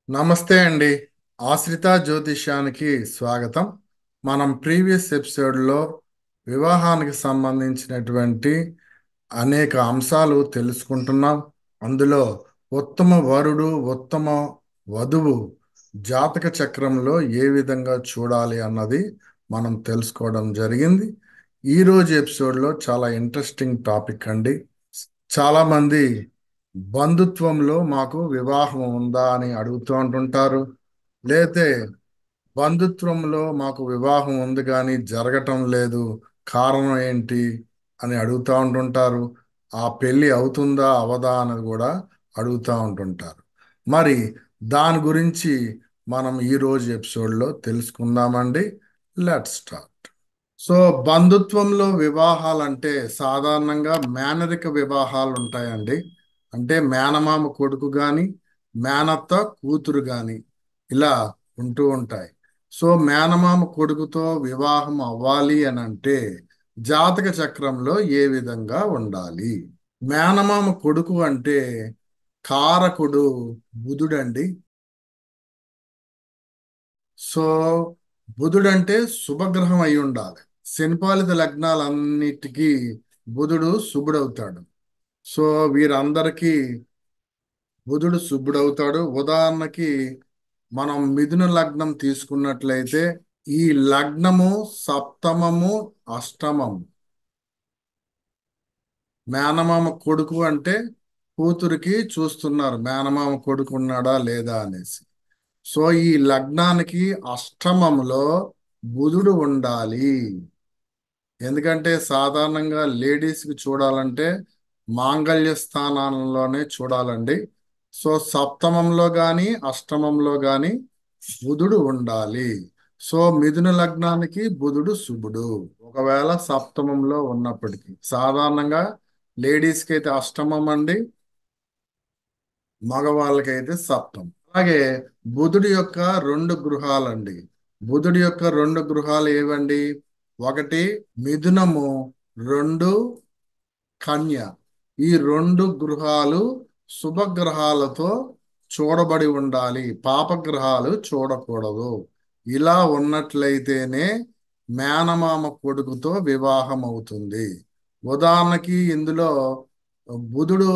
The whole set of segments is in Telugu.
నమస్తే అండి. ఆశ్రిత జ్యోతిష్యానికి స్వాగతం. మనం ప్రీవియస్ ఎపిసోడ్లో వివాహానికి సంబంధించినటువంటి అనేక అంశాలు తెలుసుకుంటున్నాం. అందులో ఉత్తమ వరుడు, ఉత్తమ వధువు జాతక చక్రంలో ఏ విధంగా చూడాలి అన్నది మనం తెలుసుకోవడం జరిగింది. ఈరోజు ఎపిసోడ్లో చాలా ఇంట్రెస్టింగ్ టాపిక్ అండి. చాలామంది బంధుత్వంలో మాకు వివాహం ఉందా అని అడుగుతూ ఉంటుంటారు. లేతే బంధుత్వంలో మాకు వివాహం ఉంది కానీ జరగటం లేదు, కారణం ఏంటి అని అడుగుతూ ఉంటుంటారు. ఆ పెళ్ళి అవుతుందా అవదా అని కూడా అడుగుతూ ఉంటుంటారు. మరి దాని గురించి మనం ఈరోజు ఎపిసోడ్లో తెలుసుకుందామండి. Let's start. సో బంధుత్వంలో వివాహాలంటే సాధారణంగా మేనరిక వివాహాలు ఉంటాయండి. అంటే మేనమామ కొడుకు గాని మేనత్త కూతురు గాని ఇలా ఉంటూ ఉంటాయి. సో మేనమామ కొడుకుతో వివాహం అవ్వాలి అని అంటే జాతక చక్రంలో ఏ విధంగా ఉండాలి? మేనమామ కొడుకు అంటే కారకుడు బుధుడండి. సో బుధుడంటే శుభగ్రహం అయి ఉండాలి. శనిపాలిత లగ్నాలన్నిటికీ బుధుడు శుభుడవుతాడు. సో వీరందరికీ బుధుడు శుభుడవుతాడు. ఉదాహరణకి మనం మిథున లగ్నం తీసుకున్నట్లయితే ఈ లగ్నము సప్తమము అష్టమము మేనమామ కొడుకు అంటే కూతురికి చూస్తున్నారు మేనమామ కొడుకు ఉన్నాడా లేదా అనేసి. సో ఈ లగ్నానికి అష్టమంలో బుధుడు ఉండాలి. ఎందుకంటే సాధారణంగా లేడీస్కి చూడాలంటే మాంగళ్య స్థానాలలోనే చూడాలండి. సో సప్తమంలో కానీ అష్టమంలో కానీ బుధుడు ఉండాలి. సో మిథున లగ్నానికి బుధుడు శుభుడు. ఒకవేళ సప్తమంలో ఉన్నప్పటికీ సాధారణంగా లేడీస్కి అయితే అష్టమం అండి, మగవాళ్ళకైతే సప్తం. అలాగే బుధుడి యొక్క రెండు గృహాలండి. బుధుడి యొక్క రెండు గృహాలు ఏవండి? ఒకటి మిథునము, రెండు కన్య. ఈ రెండు గృహాలు శుభగ్రహాలతో చూడబడి ఉండాలి, పాపగ్రహాలు చూడకూడదు. ఇలా ఉన్నట్లయితేనే మేనమామ కొడుకుతో వివాహం అవుతుంది. ఉదాహరణకి ఇందులో బుధుడు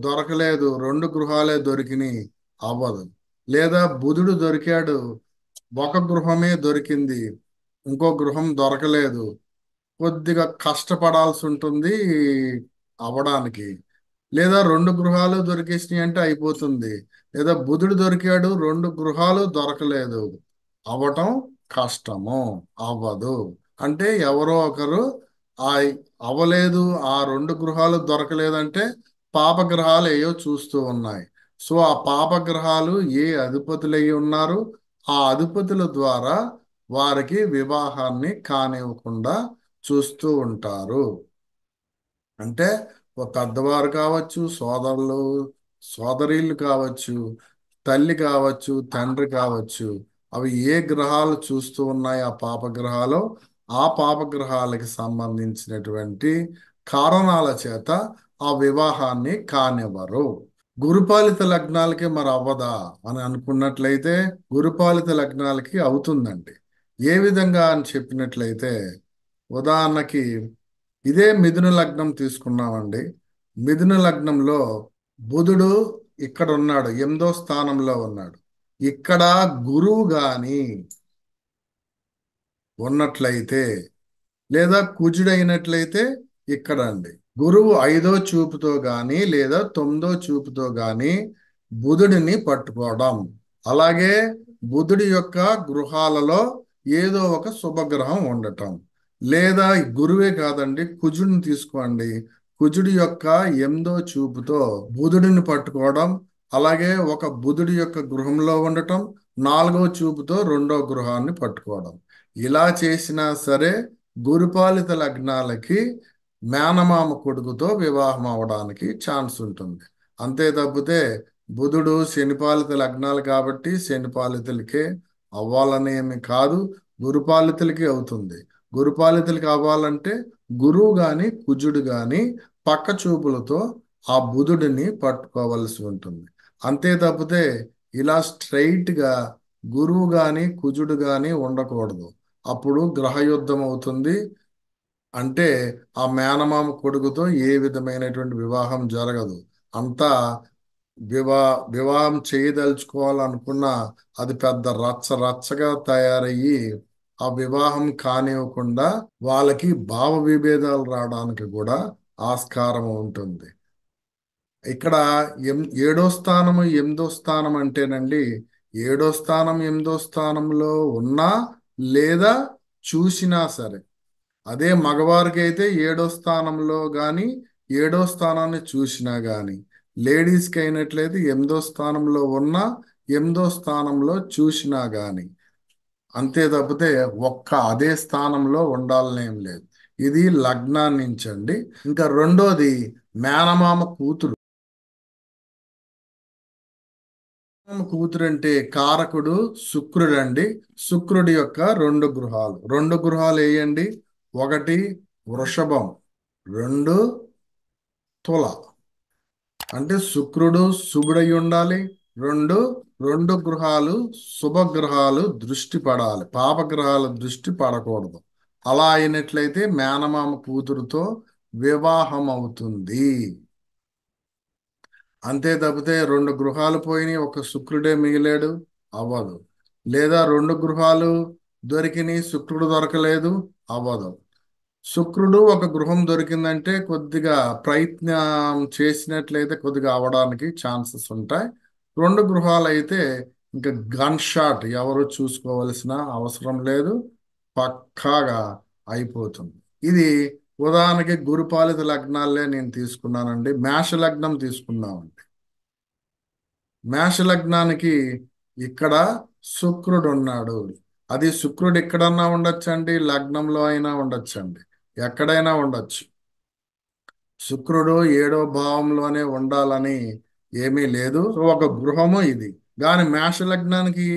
దొరకలేదు, రెండు గృహాలే దొరికినాయి, అవ్వదు. లేదా బుధుడు దొరికాడు, ఒక గృహమే దొరికింది, ఇంకో గృహం దొరకలేదు, కొద్దిగా కష్టపడాల్సి ఉంటుంది అవ్వడానికి. లేదా రెండు గృహాలు దొరికేసినాయి అంటే అయిపోతుంది. లేదా బుధుడు దొరికాడు, రెండు గృహాలు దొరకలేదు, అవ్వటం కష్టము, అవ్వదు. అంటే ఎవరో ఒకరు ఆ అవ్వలేదు, ఆ రెండు గృహాలు దొరకలేదంటే పాపగ్రహాలు ఏయో చూస్తూ ఉన్నాయి. సో ఆ పాపగ్రహాలు ఏ అధిపతులు అయి ఉన్నారు, ఆ అధిపతుల ద్వారా వారికి వివాహాన్ని కానివ్వకుండా చూస్తూ ఉంటారు. అంటే ఒక పెద్దవారు కావచ్చు, సోదరులు సోదరీలు కావచ్చు, తల్లి కావచ్చు, తండ్రి కావచ్చు, అవి ఏ గ్రహాలు చూస్తూ ఉన్నాయి ఆ పాపగ్రహాలు, ఆ పాపగ్రహాలకి సంబంధించినటువంటి కారణాల చేత ఆ వివాహాన్ని కానివ్వరు. గురుపాలిత లగ్నాలకి మరి అవ్వదా అని అనుకున్నట్లయితే గురుపాలిత లగ్నాలకి అవుతుందండి. ఏ విధంగా అని చెప్పినట్లయితే ఉదాహరణకి ఇదే మిథున లగ్నం తీసుకున్నామండి. మిథున లగ్నంలో బుధుడు ఇక్కడ ఉన్నాడు, 8వ స్థానంలో ఉన్నాడు. ఇక్కడ గురువు గాని ఉన్నట్లయితే లేదా కుజుడైనట్లయితే ఇక్కడ అండి గురువు 5వ చూపుతో గాని లేదా 9వ చూపుతో గాని బుధుడిని పట్టుకోవడం. అలాగే బుధుడి యొక్క గృహాలలో ఏదో ఒక శుభగ్రహం ఉండటం. లేదా గురువే కాదండి, కుజుడిని తీసుకోండి. కుజుడి యొక్క 8వ చూపుతో బుధుడిని పట్టుకోవడం. అలాగే ఒక బుధుడి యొక్క గృహంలో ఉండటం, 4వ చూపుతో రెండో గృహాన్ని పట్టుకోవడం. ఇలా చేసినా సరే గురుపాలిత లగ్నాలకి మేనమామ కొడుకుతో వివాహం అవడానికి ఛాన్స్ ఉంటుంది. అంతే తప్పితే బుధుడు శనిపాలిత లగ్నాలు కాబట్టి శనిపాలితులకే అవ్వాలని ఏమి కాదు, గురుపాలితులకి అవుతుంది. గురుపాలితులకి అవ్వాలంటే గురువు గాని కుజుడు గాని పక్క చూపులతో ఆ బుధుడిని పట్టుకోవలసి ఉంటుంది. అంతే తప్పితే ఇలా స్ట్రైట్ గా గురువు గాని కుజుడు గాని ఉండకూడదు. అప్పుడు గ్రహయుద్ధం అవుతుంది. అంటే ఆ మేనమామ కొడుకుతో ఏ విధమైనటువంటి వివాహం జరగదు. అంతా వివా వివాహం చేయదలుచుకోవాలనుకున్నా అది పెద్ద రచ్చ రచ్చగా తయారయ్యి ఆ వివాహం కానివ్వకుండా వాళ్ళకి భావ విభేదాలు రావడానికి కూడా ఆస్కారం ఉంటుంది. ఇక్కడ ఏడో స్థానము ఎనిమిదో స్థానం అంటేనండి, ఏడో స్థానం ఎనిమిదో స్థానంలో ఉన్నా లేదా చూసినా సరే, అదే మగవారికి అయితే ఏడో స్థానంలో గాని ఏడో స్థానాన్ని చూసినా గాని, లేడీస్కి అయినట్లయితే ఎనిమిదో స్థానంలో ఉన్నా ఎనిమిదో స్థానంలో చూసినా గాని, అంతే తప్పితే ఒక్క అదే స్థానంలో ఉండాలని ఏం లేదు. ఇది లగ్నాన్నించండి. ఇంకా రెండోది మేనమామ కూతురు. మేనమామ కూతురు అంటే కారకుడు శుక్రుడు అండి. శుక్రుడి యొక్క రెండు గృహాలు వేయండి. ఒకటి వృషభం, రెండు తుల. అంటే శుక్రుడు శుభుడై ఉండాలి. రెండు రెండు గృహాలు శుభగ్రహాలు దృష్టి పడాలి, పాపగ్రహాల దృష్టి పడకూడదు. అలా అయినట్లయితే మేనమామ కూతురుతో వివాహం అవుతుంది. అంతే తప్పితే రెండు గృహాలు పోయినాయి, ఒక శుక్రుడే మిగిలాడు, అవ్వదు. లేదా రెండు గృహాలు దొరికినాయి, శుక్రుడు దొరకలేదు, అవ్వదు. శుక్రుడు ఒక గృహం దొరికిందంటే కొద్దిగా ప్రయత్నం చేసినట్లయితే కొద్దిగా అవడానికి ఛాన్సెస్ ఉంటాయి. రెండు గృహాలు అయితే ఇంకా గన్ షాట్, ఎవరు చూసుకోవలసిన అవసరం లేదు, పక్కాగా అయిపోతుంది. ఇది ఉదాహరణకి గురుపాలిత లగ్నాలే నేను తీసుకున్నానండి. మేష లగ్నం తీసుకున్నామండి. మేష లగ్నానికి ఇక్కడ శుక్రుడు ఉన్నాడు. అది శుక్రుడు ఎక్కడన్నా ఉండొచ్చండి, లగ్నంలో అయినా ఉండొచ్చండి, ఎక్కడైనా ఉండొచ్చు. శుక్రుడు ఏడో భావంలోనే ఉండాలని ఏమీ లేదు. సో ఒక గృహము ఇది. దాని మేష లగ్నానికి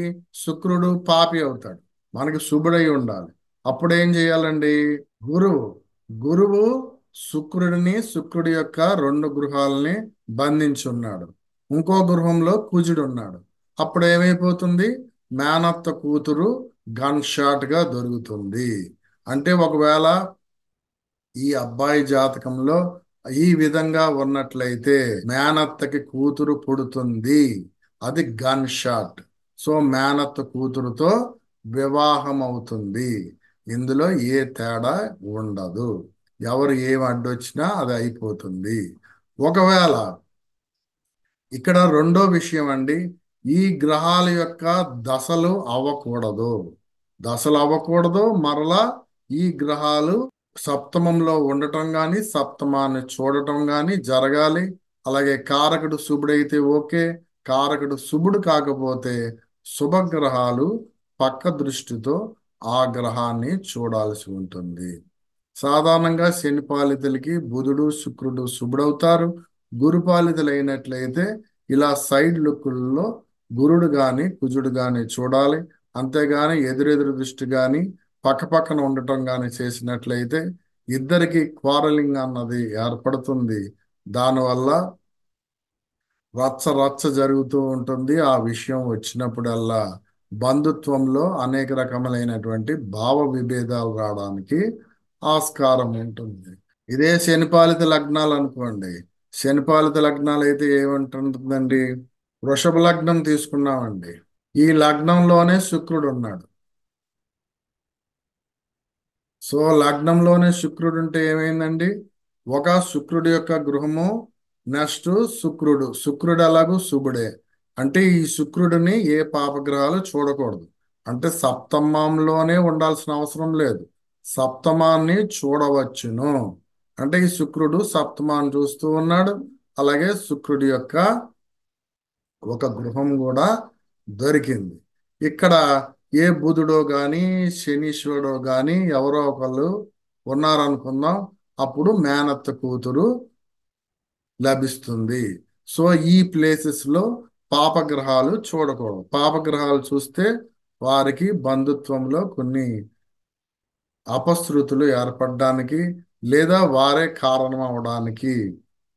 శుక్రుడు పాపి అవుతాడు. మనకి శుభుడై ఉండాలి. అప్పుడు ఏం చేయాలండి? గురువు గురువు శుక్రుడి యొక్క రెండు గృహాలని బంధించి ఉన్నాడు. ఇంకో గృహంలో కుజుడు ఉన్నాడు. అప్పుడు ఏమైపోతుంది? మేనత్త కూతురు గన్ షాట్ గా దొరుకుతుంది. అంటే ఒకవేళ ఈ అబ్బాయి జాతకంలో ఈ విధంగా ఉన్నట్లయితే మేనత్తకి కూతురు పుడుతుంది. అది గన్ షాట్. సో మేనత్త కూతురుతో వివాహం అవుతుంది. ఇందులో ఏ తేడా ఉండదు. ఎవరు ఏం అడ్డొచ్చినా అది అయిపోతుంది. ఒకవేళ ఇక్కడ రెండో విషయం అండి, ఈ గ్రహాల యొక్క దశలు అవ్వకూడదు. దశలు అవ్వకూడదు. మరలా ఈ గ్రహాలు సప్తమంలో ఉండటం గాని సప్తమాన్ని చూడటం గాని జరగాలి. అలాగే కారకుడు శుభుడైతే ఓకే. కారకుడు శుభుడు కాకపోతే శుభగ్రహాలు పక్క దృష్టితో ఆ గ్రహాన్ని చూడాల్సి ఉంటుంది. సాధారణంగా శని పాలితులకి బుధుడు శుక్రుడు శుభుడవుతారు. గురు పాలితులు అయినట్లయితే ఇలా సైడ్ లుక్కుల్లో గురుడు గాని కుజుడు గాని చూడాలి. అంతేగాని ఎదురెదురు దృష్టి గాని పక్క పక్కన ఉండటం గాని చేసినట్లయితే ఇద్దరికి క్వారలింగ్ అన్నది ఏర్పడుతుంది. దానివల్ల రచ్చ రచ్చ జరుగుతూ ఉంటుంది. ఆ విషయం వచ్చినప్పుడల్లా బంధుత్వంలో అనేక రకములైనటువంటి భావ విభేదాలు రావడానికి ఆస్కారం ఉంటుంది. ఇదే శనిపాలిత లగ్నాలు అనుకోండి. శనిపాలిత లగ్నాలు అయితే ఏమంటుందండి? వృషభ లగ్నం తీసుకున్నామండి. ఈ లగ్నంలోనే శుక్రుడు ఉన్నాడు. సో లగ్నంలోనే శుక్రుడు ఉంటే ఏమైందండి? ఒక శుక్రుడి యొక్క గృహము, నెక్స్ట్ శుక్రుడు ఎలాగూ శుభుడే. అంటే ఈ శుక్రుడిని ఏ పాపగ్రహాలు చూడకూడదు. అంటే సప్తమంలోనే ఉండాల్సిన అవసరం లేదు, సప్తమాన్ని చూడవచ్చును. అంటే ఈ శుక్రుడు సప్తమాన్ని చూస్తూ ఉన్నాడు. అలాగే శుక్రుడి యొక్క ఒక గృహం కూడా దొరికింది. ఇక్కడ ఏ బుధుడో గాని శనీశ్వరుడో గాని ఎవరో ఒకళ్ళు ఉన్నారనుకుందాం. అప్పుడు మేనత్త కూతురు లభిస్తుంది. సో ఈ ప్లేసెస్ లో పాపగ్రహాలు చూడకూడదు. పాపగ్రహాలు చూస్తే వారికి బంధుత్వంలో కొన్ని అపశృతులు ఏర్పడడానికి లేదా వారే కారణం అవడానికి,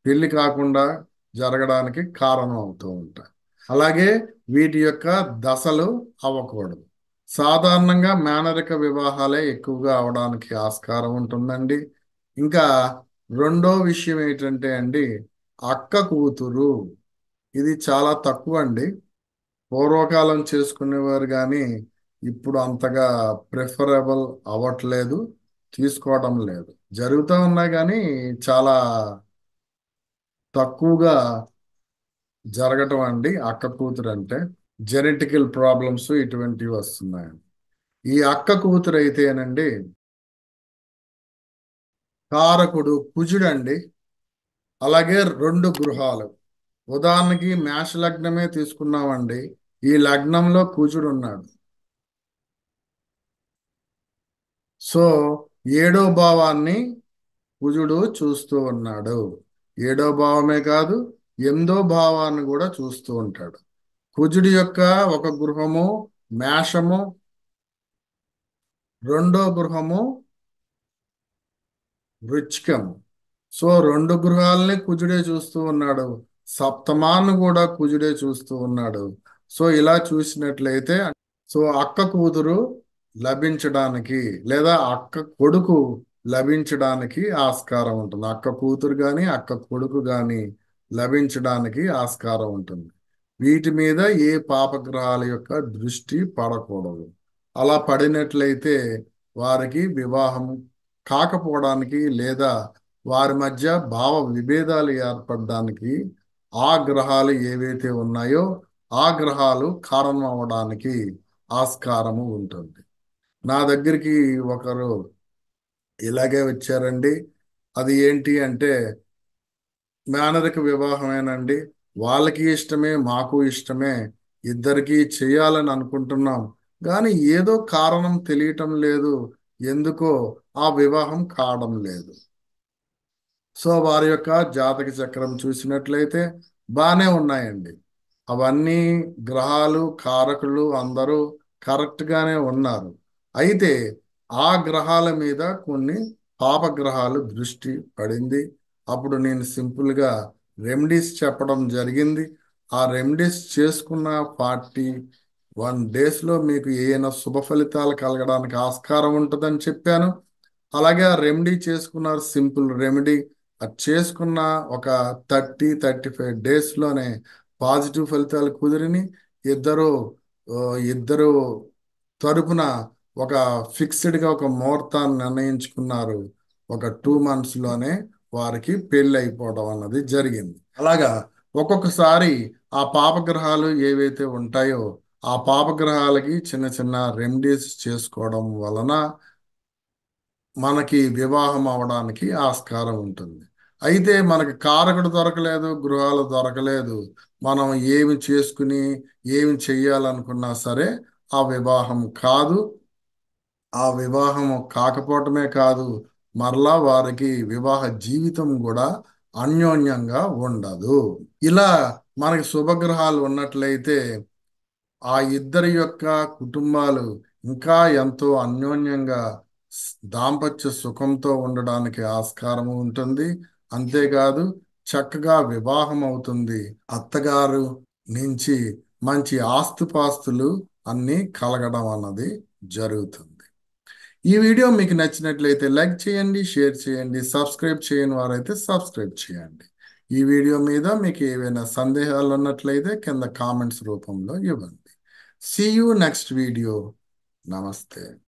పెళ్లి కాకుండా జరగడానికి కారణం అవుతూ ఉంటాయి. అలాగే వీటి యొక్క దశలు అవ్వకూడదు. సాధారణంగా మేనరిక వివాహాలే ఎక్కువగా అవడానికి ఆస్కారం ఉంటుందండి. ఇంకా రెండో విషయం ఏంటంటే అండి, అక్క కూతురు ఇది చాలా తక్కువ అండి. పూర్వకాలం చేసుకునేవారు కానీ ఇప్పుడు అంతగా ప్రిఫరబుల్ అవ్వట్లేదు, తీసుకోవడం లేదు. జరుగుతూ ఉన్నాయి కానీ చాలా తక్కువగా జరగటం అండి అక్క కూతురు అంటే. జెనెటికల్ ప్రాబ్లమ్స్ ఇటువంటివి వస్తున్నాయి. ఈ అక్క కూతురు అయితేనండి కారకుడు కుజుడండి. అలాగే రెండు గృహాలు. ఉదాహరణకి మేష లగ్నమే తీసుకున్నామండి. ఈ లగ్నంలో కుజుడు ఉన్నాడు. సో ఏడో భావాన్ని కుజుడు చూస్తూ ఉన్నాడు. ఏడో భావమే కాదు, ఎనిమిదో భావాన్ని కూడా చూస్తూ ఉంటాడు. కుజుడి యొక్క ఒక గృహము మేషము, రెండో గృహము వృచ్చికము. సో రెండు గృహాలని కుజుడే చూస్తూ ఉన్నాడు. సప్తమాన్ని కూడా కుజుడే చూస్తూ ఉన్నాడు. సో ఇలా చూసినట్లయితే అక్క కూతురు లభించడానికి లేదా అక్క కొడుకు లభించడానికి ఆస్కారం ఉంటుంది. అక్క కూతురు కానీ అక్క కొడుకు కానీ లభించడానికి ఆస్కారం ఉంటుంది. వీటి మీద ఏ పాపగ్రహాల యొక్క దృష్టి పడకూడదు. అలా పడినట్లయితే వారికి వివాహం కాకపోవడానికి లేదా వారి మధ్య భావ విభేదాలు ఏర్పడడానికి ఆ గ్రహాలు ఏవైతే ఉన్నాయో ఆ గ్రహాలు కారణం అవడానికి ఆస్కారము ఉంటుంది. నా దగ్గరికి ఒకరు ఇలాగే వచ్చారండి. అది ఏంటి అంటే మేనరిక వివాహమేనండి. వాళ్ళకి ఇష్టమే, మాకు ఇష్టమే, ఇద్దరికీ చేయాలని అనుకుంటున్నాం. కానీ ఏదో కారణం తెలియటం లేదు, ఎందుకో ఆ వివాహం కావడం లేదు. సో వారి యొక్క జాతక చక్రం చూసినట్లయితే బాగానే ఉన్నాయండి. అవన్నీ గ్రహాలు కారకులు అందరూ కరెక్ట్గానే ఉన్నారు. అయితే ఆ గ్రహాల మీద కొన్ని పాపగ్రహాలు దృష్టి పడింది. అప్పుడు నేను సింపుల్గా రెమెడీస్ చెప్పడం జరిగింది. ఆ రెమెడీస్ చేసుకున్న 41 డేస్లో మీకు ఏమైనా శుభ ఫలితాలు కలగడానికి ఆస్కారం ఉంటుందని చెప్పాను. అలాగే ఆ రెమెడీ చేసుకున్నారు, సింపుల్ రెమెడీ. అది చేసుకున్న ఒక 30-35 డేస్లోనే పాజిటివ్ ఫలితాలు కుదిరిని ఇద్దరు ఆ, ఇద్దరు తరపున ఒక ఫిక్స్డ్గా ఒక ముహూర్తాన్ని నిర్ణయించుకున్నారు. ఒక 2 మంత్స్లోనే వారికి పెళ్ళి అయిపోవడం అన్నది జరిగింది. అలాగా ఒక్కొక్కసారి ఆ పాపగ్రహాలు ఏవైతే ఉంటాయో ఆ పాపగ్రహాలకి చిన్న చిన్న రెమెడీస్ చేసుకోవడం వలన మనకి వివాహం అవడానికి ఆస్కారం ఉంటుంది. అయితే మనకి కారకుడు దొరకలేదు, గృహాలు దొరకలేదు. మనం ఏమి చేసుకుని ఏమి చెయ్యాలనుకున్నా సరే ఆ వివాహం కాదు. ఆ వివాహం కాకపోవటమే కాదు, మరలా వారికి వివాహ జీవితం కూడా అన్యోన్యంగా ఉండదు. ఇలా మనకి శుభగ్రహాలు ఉన్నట్లయితే ఆ ఇద్దరి యొక్క కుటుంబాలు ఇంకా ఎంతో అన్యోన్యంగా దాంపత్య సుఖంతో ఉండడానికి ఆస్కారం ఉంటుంది. అంతేకాదు చక్కగా వివాహం అవుతుంది. అత్తగారు నుంచి మంచి ఆస్తుపాస్తులు అన్నీ కలగడం అన్నది జరుగుతుంది. ఈ వీడియో మీకు నచ్చినట్లయితే లైక్ చేయండి, షేర్ చేయండి, సబ్స్క్రైబ్ చేయని వారైతే సబ్స్క్రైబ్ చేయండి. ఈ వీడియో మీద మీకు ఏవైనా సందేహాలు ఉన్నట్లయితే కింద కామెంట్స్ రూపంలో ఇవ్వండి. See you next video. Namaste.